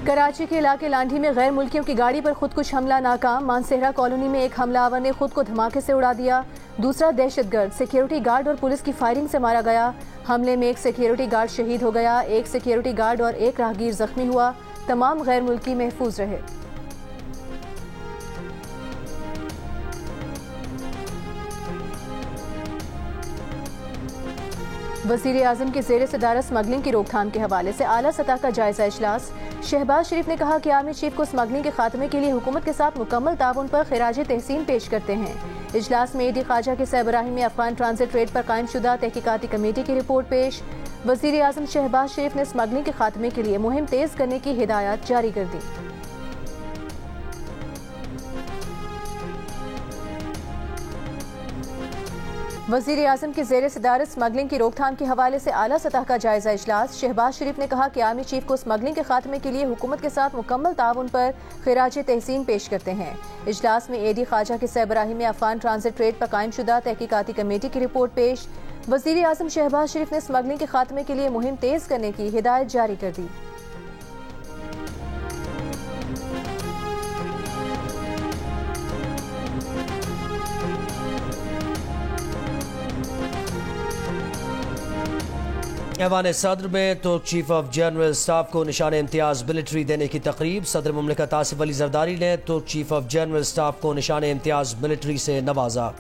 कराची के इलाके लांढी में गैर मुल्कियों की गाड़ी पर खुदकुश हमला नाकाम। मानसेहरा कॉलोनी में एक हमलावर ने खुद को धमाके से उड़ा दिया। दूसरा दहशतगर्द सिक्योरिटी गार्ड और पुलिस की फायरिंग से मारा गया। हमले में एक सिक्योरिटी गार्ड शहीद हो गया, एक सिक्योरिटी गार्ड और एक राहगीर जख्मी हुआ। तमाम गैर मुल्की महफूज रहे। वज़ीर आज़म के ज़ेर सदारत स्मगलिंग की रोकथाम के हवाले से आला सतह का जायजा इजलास। शहबाज शरीफ ने कहा कि आर्मी चीफ को स्मगलिंग के खात्मे के लिए हुकूमत के साथ मुकम्मल ताउन पर खिराज तहसीन पेश करते हैं। इजलास में AD ख्वाजा के सरबराही में अफगान ट्रांजिट रेट पर कायम शुदा तहकीकाती कमेटी की रिपोर्ट पेश। वज़ीर आज़म शहबाज शरीफ ने स्मगलिंग के खात्मे के लिए मुहिम तेज करने की हिदायत जारी कर दी। वज़ीर आज़म की ज़ेर सदारत स्मगलिंग की रोकथाम के हवाले से आला सतह का जायजा इजलास। शहबाज शरीफ ने कहा कि आर्मी चीफ को स्मगलिंग के खात्मे के लिए हुकूमत के साथ मुकम्मल ताउन पर खिराज तहसीन पेश करते हैं। इजलास में AD ख्वाजा के सरबराही में अफगान ट्रांजिट रेट पर कायम शुदा तहकीकाती कमेटी की रिपोर्ट पेश। वज़ीर आज़म शहबाज शरीफ ने स्मगलिंग के खात्मे के लिए मुहिम तेज करने की हिदायत जारी कर दी। ऐवान सदर में तो चीफ ऑफ जनरल स्टाफ को निशान इम्तियाज मिलिट्री देने की तकरीब। सदर मुमलिकत आसिफ अली जरदारी ने तो चीफ ऑफ जनरल स्टाफ को निशान इम्तियाज मिलिट्री से नवाजा।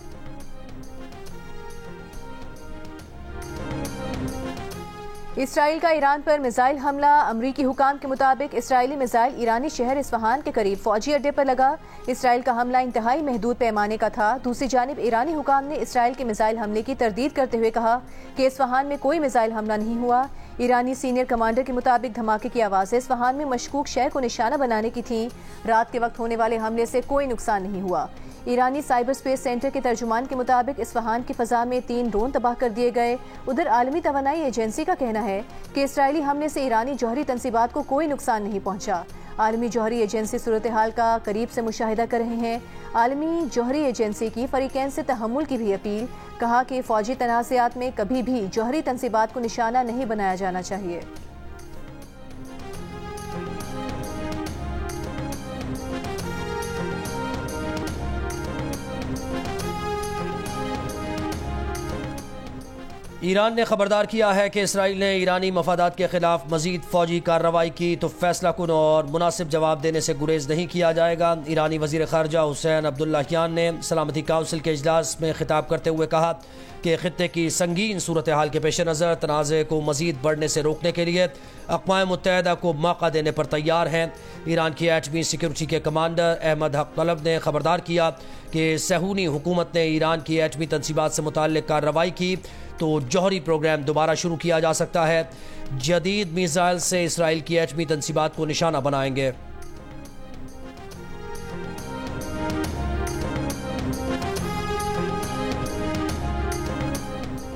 इसराइल का ईरान पर मिसाइल हमला। अमरीकी हुकाम के मुताबिक इसराइली मिसाइल ईरानी शहर इस्फहान के करीब फौजी अड्डे पर लगा। इसराइल का हमला इंतहाई महदूद पैमाने का था। दूसरी जानिब ईरानी हुकाम ने इसराइल के मिसाइल हमले की तरदीद करते हुए कहा कि इस्फहान में कोई मिसाइल हमला नहीं हुआ। ईरानी सीनियर कमांडर के मुताबिक धमाके की आवाज़ें इस्फहान में मशकूक शहर को निशाना बनाने की थीं। रात के वक्त होने वाले हमले से कोई नुकसान नहीं हुआ। ईरानी साइबर स्पेस सेंटर के तर्जुमान के मुताबिक इस्फहान की फ़ज़ा में 3 ड्रोन तबाह कर दिए गए। उधर आलमी तवानाई एजेंसी का कहना है कि इसराइली हमले से ईरानी जौहरी तंसीबात को कोई नुकसान नहीं पहुंचा। आलमी जौहरी एजेंसी सूरत हाल का करीब से मुशाहिदा कर रहे हैं। आलमी जौहरी एजेंसी की फरीकैन से तहम्मुल की भी अपील। कहा कि फ़ौजी तनाज़ात में कभी भी जौहरी तंसीबात को निशाना नहीं बनाया जाना चाहिए। ईरान ने खबरदार किया है कि इसराइल ने ईरानी मफादात के खिलाफ मजीद फौजी कार्रवाई की तो फैसला कुन और मुनासिब जवाब देने से गुरेज नहीं किया जाएगा। ईरानी वज़ीर ख़ारजा हुसैन अब्दुल्लाहियान ने सलामती काउंसिल के इजलास में खिताब करते हुए कहा कि खित्ते की संगीन सूरत हाल के पेश नज़र तनाज़े को मजीद बढ़ने से रोकने के लिए अक़वाम मुत्तहिदा को मौका देने पर तैयार हैं। ईरान की एटमी सिक्योरिटी के कमांडर अहमद हक तलब ने खबरदार किया कि सहूनी हुकूमत ने ईरान की एटमी तनसीबात से मुताल्लिक़ कार्रवाई की तो जौहरी प्रोग्राम दोबारा शुरू किया जा सकता है। जदीद मिसाइल से इसराइल की एटमी तनसीबात को निशाना बनाएंगे।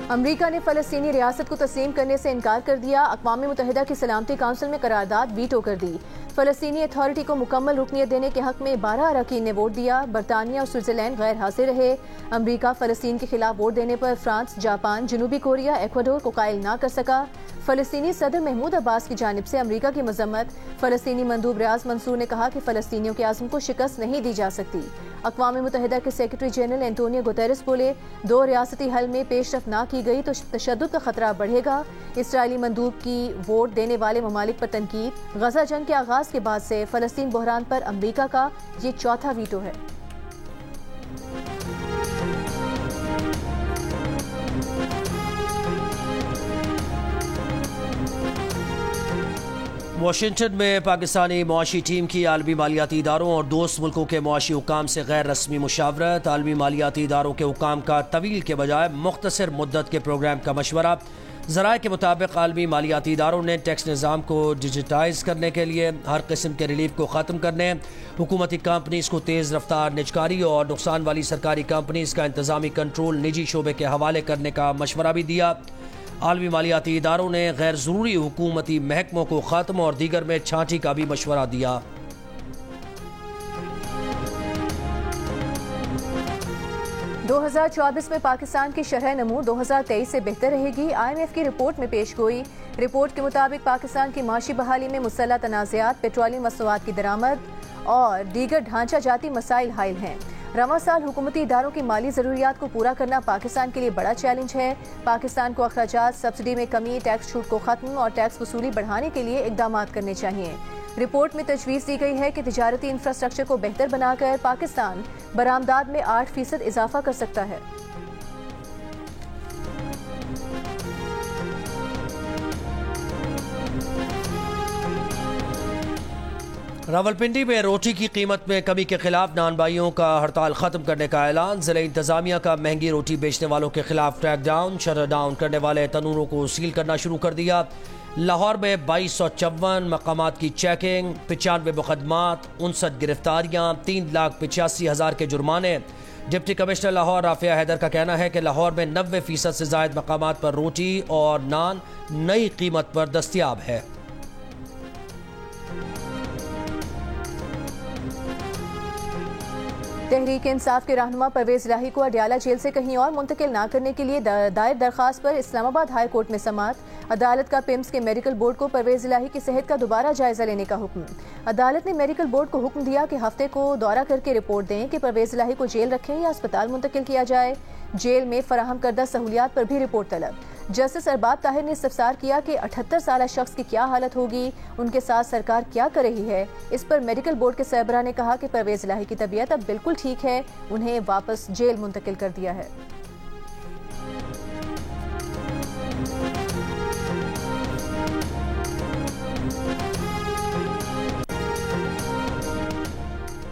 अमरीका ने फ़लस्तीनी रियासत को तस्लीम करने से इनकार कर दिया। अक़वाम मुत्तहिदा की सलामती काउंसिल में करारदाद वीटो कर दी। फ़लस्तीनी अथॉरिटी को मुकम्मल रुकनियत देने के हक में 12 अरकान ने वोट दिया। बरतानिया और स्विट्ज़रलैंड गैर हाजिर रहे। अमरीका फ़लस्तीन के खिलाफ वोट देने पर फ्रांस, जापान, जनूबी कोरिया, एक्वाडोर को कायल ना कर सका। फ़लस्तीनी सदर महमूद अब्बास की जानिब से अमरीका की मजम्मत। फ़लस्तीनी मंदूब रियाज मंसूर ने कहा कि फ़लस्तीनियों के आज़म को शिकस्त नहीं दी जा सकती। अक़वाम मुत्तहिदा के सेक्रेटरी जनरल एंटोनियो गुतेरेस बोले 2 रियासती हल में पेशरफ ना की गई तो तशद्दुद का खतरा बढ़ेगा। इसराइली मंदूब की वोट देने वाले ममालिक पर तनकीद। गजा जंग के आगाज के बाद से फ़लस्तीन बहरान पर अमरीका का ये चौथा वीटो है। वाशिंगटन में पाकिस्तानी मुआशी टीम की आलमी मालियाती इदारों और दोस्त मुल्कों के मुआशी हुकाम से गैर रस्मी मुशावरत। आलमी मालियाती इदारों के हुकाम का तवील के बजाय मुख्तसर मुद्दत के प्रोग्राम का मशवरा। ज़राए के मुताबिक आलमी मालियाती इदारों ने टैक्स निज़ाम को डिजिटाइज करने के लिए हर किस्म के रिलीफ को ख़त्म करने, हुकूमती कंपनीज़ को तेज़ रफ्तार निजकारी और नुकसान वाली सरकारी कंपनीज़ का इंतज़ामी कंट्रोल निजी शोबे के हवाले करने का मशवरा भी दिया। आलमी मालियाती इदारों ने गैर ज़रूरी हुकूमती महकमों को ख़त्म और दीगर में छांटी का भी मशवरा दिया। 2024 में पाकिस्तान की शरह नमू 2023 से बेहतर रहेगी। IMF की रिपोर्ट में पेश गोई। रिपोर्ट के मुताबिक पाकिस्तान की माशी बहाली में मुसल्लह तनाज़ात, पेट्रोलियम मसनूआत की दरामद और दीगर ढांचा जाती मसाइल हाइल हैं। रवां साल हुकूमती इदारों की माली ज़रूरियात को पूरा करना पाकिस्तान के लिए बड़ा चैलेंज है। पाकिस्तान को अखराजात, सब्सिडी में कमी, टैक्स छूट को खत्म और टैक्स वसूली बढ़ाने के लिए इकदाम करने चाहिए। रिपोर्ट में तजवीज़ दी गई है कि तिजारती इंफ्रास्ट्रक्चर को बेहतर बनाकर पाकिस्तान बरामदात में 8% इजाफा कर सकता है। रावलपिंडी में रोटी की कीमत में कमी के खिलाफ नान भाइयों का हड़ताल खत्म करने का ऐलान। जिला इंतजामिया का महंगी रोटी बेचने वालों के खिलाफ ट्रैक डाउन, शटर डाउन करने वाले तनूरों को सील करना शुरू कर दिया। लाहौर में 2254 मकामात की चेकिंग, 95 मुकदमात, 59 गिरफ्तारियां, 3,85,000 के जुर्माने। डिप्टी कमिश्नर लाहौर राफिया हैदर का कहना है कि लाहौर में 90% से जायद मकामात पर रोटी और नान नई कीमत पर दस्तियाब है। तहरीक इंसाफ के रहनुमा परवेज इलाही को अडयाला जेल से कहीं और मुंतकिल न करने के लिए दायर दरखास्त पर इस्लामाबाद हाई कोर्ट में समाअत। अदालत का पिम्स के मेडिकल बोर्ड को परवेज इलाही की सेहत का दोबारा जायजा लेने का हुक्म। अदालत ने मेडिकल बोर्ड को हुक्म दिया कि हफ्ते को दौरा करके रिपोर्ट दें कि परवेज इलाही को जेल रखें या अस्पताल मुंतकिल किया जाए। जेल में फराहम करदा सहूलियात पर भी रिपोर्ट तलब। जस्टिस अरबाब ताहिर ने इस्तफसार किया कि 78 साल शख्स की क्या हालत होगी, उनके साथ सरकार क्या कर रही है। इस पर मेडिकल बोर्ड के सरबराह ने कहा कि परवेज इलाही की तबीयत अब बिल्कुल ठीक है, उन्हें वापस जेल मुंतकिल कर दिया है।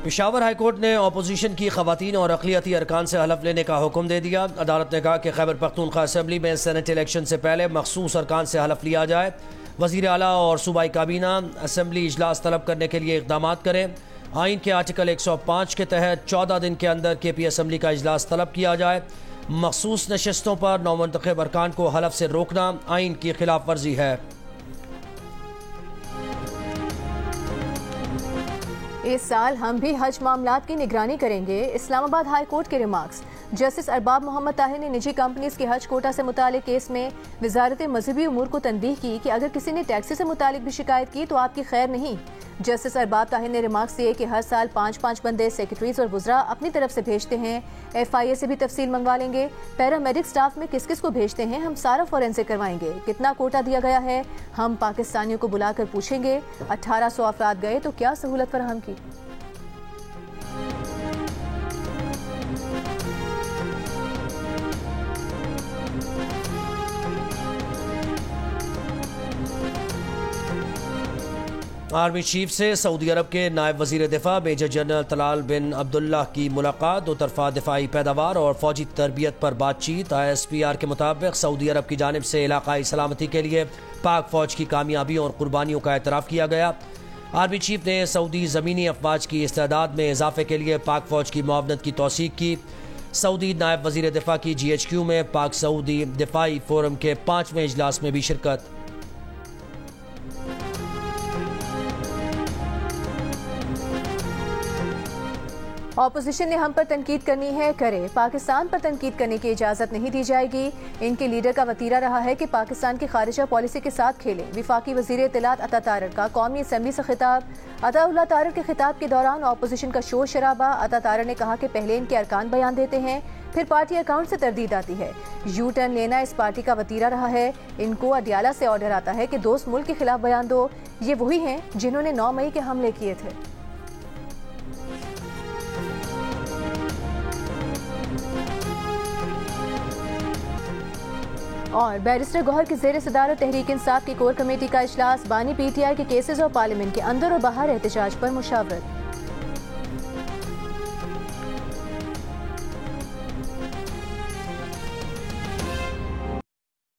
पेशावर हाईकोर्ट ने अपोजिशन की खवातीन और अक़लियती अरकान से हलफ लेने का हुक्म दे दिया। अदालत ने कहा कि खैबर पख्तूनख्वा असम्बली में सेनेट इलेक्शन से पहले मखसूस अरकान से हलफ लिया जाए। वज़ीर आला और सूबाई काबीना असम्बली इजलास तलब करने के लिए इक़दामात करें। आइन के आर्टिकल 105 के तहत 14 दिन के अंदर KP असम्बली का इजलास तलब किया जाए। मखसूस नशस्तों पर नौमुंतखब अरकान को हलफ से रोकना आइन की खिलाफ वर्जी है। इस साल हम भी हज मामलात की निगरानी करेंगे, इस्लामाबाद हाई कोर्ट के रिमार्क्स। जस्टिस अरबाब मोहम्मद ताहिर ने निजी कंपनीज के हज कोटा से मुतालिक केस में वजारत मजहबी उमूर को तनबीह की कि अगर किसी ने टैक्सी से मुतालिक भी शिकायत की तो आपकी खैर नहीं। जस्टिस अरबाब ताहिर ने रिमार्क्स दिए कि हर साल 5-5 बंदे सेक्रेटरीज और वुज़रा अपनी तरफ से भेजते हैं। FIA से भी तफसील मंगवा लेंगे। पैरामेडिक स्टाफ में किस किस को भेजते हैं हम सारा फॉरेंसिक करवाएंगे। कितना कोटा दिया गया है हम पाकिस्तानियों को बुलाकर पूछेंगे। 1800 अफराद गए तो क्या सहूलत फराहम की। आर्मी चीफ से सऊदी अरब के नायब वजीर दिफा मेजर जनरल तलाल बिन अब्दुल्ला की मुलाकात। दो तरफा दिफाई पैदावार और फौजी तरबियत पर बातचीत। ISPR के मुताबिक सऊदी अरब की जानिब से इलाकाई सलामती के लिए पाक फौज की कामयाबी और कुर्बानियों का एतराफ़ किया गया। आर्मी चीफ ने सऊदी ज़मीनी अफवाज की इस्तेदाद में इजाफे के लिए पाक फौज की मुआवनत की तौसीक की। सऊदी नायब वजीर दिफा की GHQ में पाक सऊदी दिफाई फोरम के 5वें इजलास में भी शिरकत। ऑपोजिशन ने हम पर तनकीद करनी है, करे, पाकिस्तान पर तनकीद करने की इजाज़त नहीं दी जाएगी। इनके लीडर का वतीरा रहा है कि पाकिस्तान की खारिजा पॉलिसी के साथ खेलें। विफाकी वज़ीर इत्तलात अता तारर का कौमी असम्बली से खिताब। अताउल्लाह तारर के खिताब के दौरान ऑपोजिशन का शोर शराबा। अता तारर ने कहा कि पहले इनके अरकान बयान देते हैं, फिर पार्टी अकाउंट से तरदीद आती है। यू टर्न लेना इस पार्टी का वतीरा रहा है। इनको अडयाला से ऑर्डर आता है कि दोस्त मुल्क के खिलाफ बयान दो। ये वही हैं जिन्होंने 9 मई के हमले किए थे। और बैरिस्टर गौहर की ज़ेर सदारत तहरीक इंसाफ की कोर कमेटी का इजलास। बानी PTI के केसेस और पार्लियामेंट के अंदर और बाहर एहतजाज पर मुशावरत।